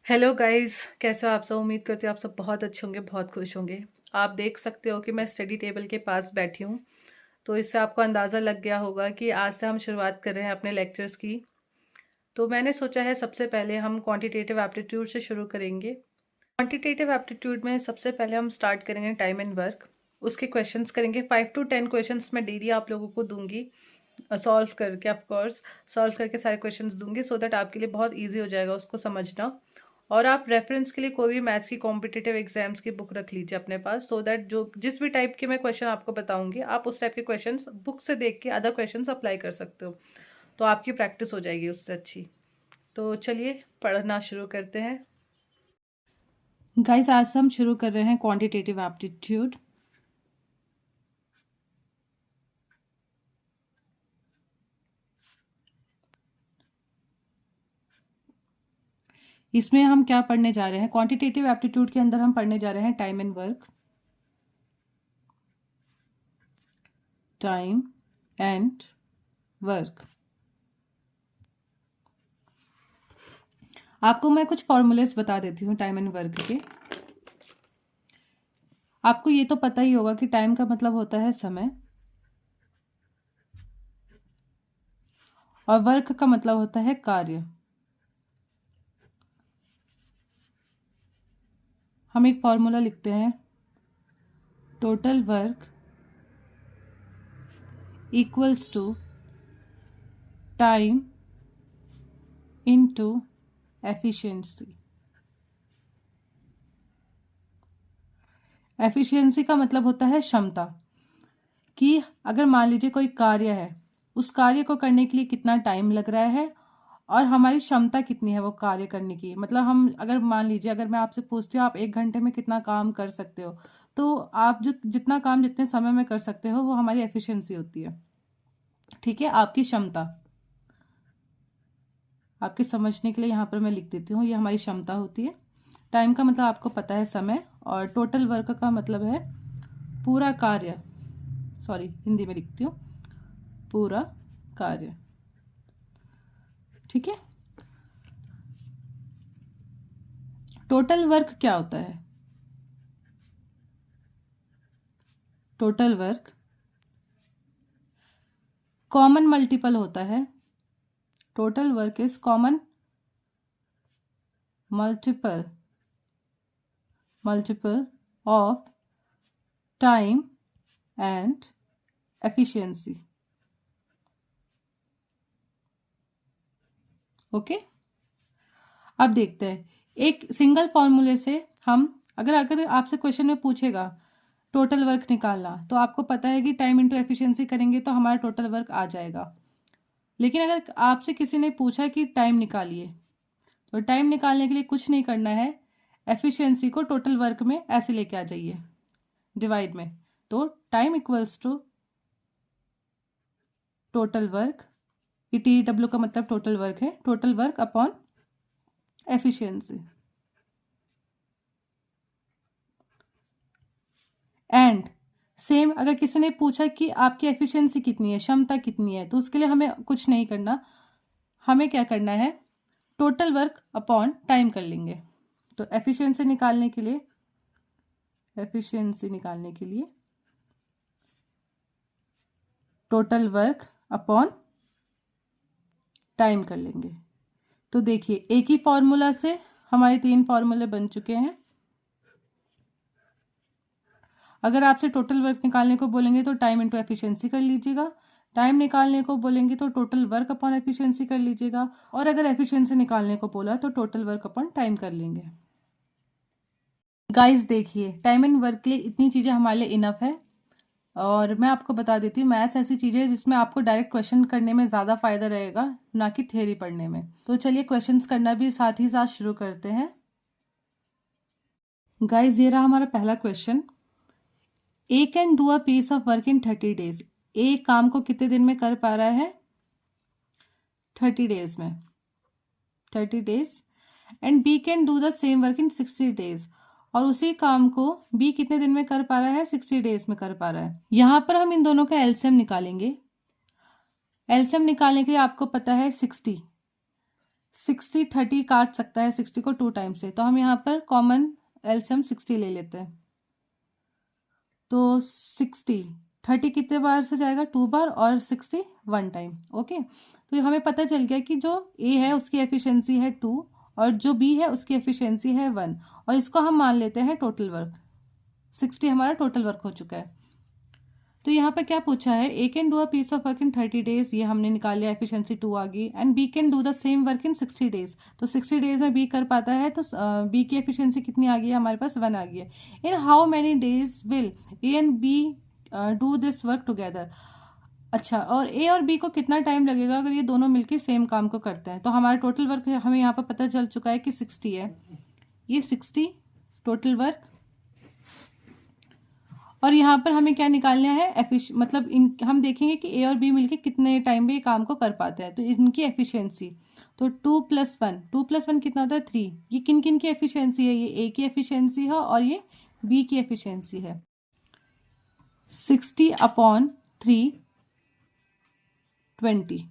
Hello guys, कैसे हो आप सब। उम्मीद करती हूँ आप सब बहुत अच्छे होंगे, बहुत खुश होंगे। आप देख सकते हो कि मैं स्टडी टेबल के पास बैठी हूँ। तो इससे आपको अंदाज़ा लग गया होगा कि आज से हम शुरुआत कर रहे हैं अपने लेक्चर्स की। तो मैंने सोचा है सबसे पहले हम क्वांटिटेटिव एप्टीट्यूड से शुरू करेंगे। क्वांटिटेटिव एप्टीट्यूड में सबसे पहले हम स्टार्ट करेंगे टाइम एंड वर्क। उसके क्वेश्चंस करेंगे, 5 to 10 क्वेश्चंस मैं डेली आप लोगों को दूंगी, सॉल्व करके। ऑफ कोर्स सॉल्व करके सारे क्वेश्चंस दूंगी, सो दैट आपके लिए बहुत इजी हो जाएगा उसको समझना। और आप रेफरेंस के लिए कोई भी मैथ्स की कॉम्पिटिटिव एग्जाम्स की बुक रख लीजिए अपने पास, सो दैट जो जिस भी टाइप के मैं क्वेश्चन आपको बताऊंगी आप उस टाइप के क्वेश्चंस बुक से देख के अदर क्वेश्चंस अप्लाई कर सकते हो। तो आपकी प्रैक्टिस हो जाएगी उससे अच्छी। तो चलिए पढ़ना शुरू करते हैं। गाइस, आज हम शुरू कर रहे हैं क्वांटिटेटिव एप्टीट्यूड। इसमें हम क्या पढ़ने जा रहे हैं? क्वांटिटेटिव एप्टीट्यूड के अंदर हम पढ़ने जा रहे हैं time and work. Time and work. आपको मैं कुछ फॉर्मूलेस बता देती हूँ टाइम एंड वर्क के। आपको ये तो पता ही होगा कि टाइम का मतलब होता है समय, और वर्क का मतलब होता है कार्य। हम एक फॉर्मूला लिखते हैं, total work equals to time into efficiency. Efficiency का मतलब होता है क्षमता, कि अगर मान लीजिए कोई कार्य है, उस कार्य को करने के लिए कितना टाइम लग रहा है और हमारी क्षमता कितनी है वो कार्य करने की। मतलब हम अगर मान लीजिए, अगर मैं आपसे पूछती हूँ आप 1 घंटे में कितना काम कर सकते हो, तो आप जो जितना काम जितने समय में कर सकते हो वो हमारी एफिशिएंसी होती है। ठीक है, आपकी क्षमता। आपके समझने के लिए यहाँ पर मैं लिख देती हूँ, ये हमारी क्षमता होती है। टाइम का मतलब आपको पता है समय, और टोटल वर्क का मतलब है पूरा कार्य। सॉरी, हिंदी में लिखती हूँ, पूरा कार्य। ठीक है। टोटल वर्क क्या होता है? टोटल वर्क कॉमन मल्टीपल होता है। Total work is common multiple of time and efficiency. Okay, अब देखते हैं एक सिंगल फॉर्मूले से हम, अगर आपसे क्वेश्चन में पूछेगा टोटल वर्क निकालना, तो आपको पता है कि टाइम इंटू एफिशिएंसी करेंगे तो हमारा टोटल वर्क आ जाएगा। लेकिन अगर आपसे किसी ने पूछा कि टाइम निकालिए, तो टाइम निकालने के लिए कुछ नहीं करना है, एफिशिएंसी को टोटल वर्क में ऐसे लेके आ जाइए डिवाइड में। तो time equals to total work, ये TW का मतलब टोटल वर्क है, total work upon efficiency. And same अगर किसी ने पूछा कि आपकी एफिशिएंसी कितनी है, क्षमता कितनी है, तो उसके लिए हमें कुछ नहीं करना, हमें क्या करना है, टोटल वर्क अपॉन टाइम कर लेंगे। तो एफिशिएंसी निकालने के लिए टोटल वर्क अपॉन टाइम कर लेंगे। तो देखिए एक ही फॉर्मूला से हमारे 3 फॉर्मूले बन चुके हैं। अगर आपसे टोटल वर्क निकालने को बोलेंगे तो टाइम इंटू एफिशिएंसी कर लीजिएगा, टाइम निकालने को बोलेंगे तो टोटल वर्क अपॉन एफिशिएंसी कर लीजिएगा, और अगर एफिशिएंसी निकालने को बोला तो टोटल वर्क अपॉन टाइम कर लेंगे। गाइस देखिए, टाइम एंड वर्क के लिए इतनी चीज़ें हमारे लिए इनफ है। और मैं आपको बता देती हूँ, मैथ्स ऐसी चीज़ है जिसमें आपको डायरेक्ट क्वेश्चन करने में ज़्यादा फायदा रहेगा, ना कि थ्योरी पढ़ने में। तो चलिए क्वेश्चंस करना भी साथ ही साथ शुरू करते हैं। गाइस, ये रहा हमारा पहला question. A can do a piece of work in 30 days. A काम को कितने दिन में कर पा रहा है? 30 डेज में, 30 days. And B can do the same work in 60 days. और उसी काम को बी कितने दिन में कर पा रहा है? 60 डेज में कर पा रहा है। यहां पर हम इन दोनों का एलसीएम निकालेंगे। एलसीएम निकालने के लिए आपको पता है 60 60 30 काट सकता है 60 को 2 टाइम से, तो हम यहाँ पर कॉमन एलसीएम 60 ले लेते हैं। तो 60 30 कितने बार से जाएगा, 2 बार, और 60 1 टाइम। ओके, तो हमें पता चल गया कि जो ए है उसकी एफिशिएंसी है 2 और जो बी है उसकी एफिशिएंसी है 1, और इसको हम मान लेते हैं टोटल वर्क। 60 हमारा टोटल वर्क हो चुका है। तो यहाँ पर क्या पूछा है, A can do a piece of work in 30 days, ये हमने निकाल लिया, एफिशिएंसी 2 आ गई, and B can do the same work in 60 days, तो 60 डेज में बी कर पाता है, तो बी की एफिशिएंसी कितनी आ गई है हमारे पास, 1 आ गई है। In how many days will A and B do this work together. अच्छा, और ए और बी को कितना टाइम लगेगा अगर ये दोनों मिलकर सेम काम को करते हैं। तो हमारा टोटल वर्क हमें यहाँ पर पता चल चुका है कि 60 है, ये 60 टोटल वर्क, और यहाँ पर हमें क्या निकालना है, मतलब हम देखेंगे कि ए और बी मिलके कितने टाइम में ये काम को कर पाते हैं, तो इनकी एफिशिएंसी। तो 2+1 कितना होता है, 3। ये किन किन की एफिशिएंसी है, ये ए की एफिशिएंसी है और ये बी की एफिशिएंसी है। 60/3 20,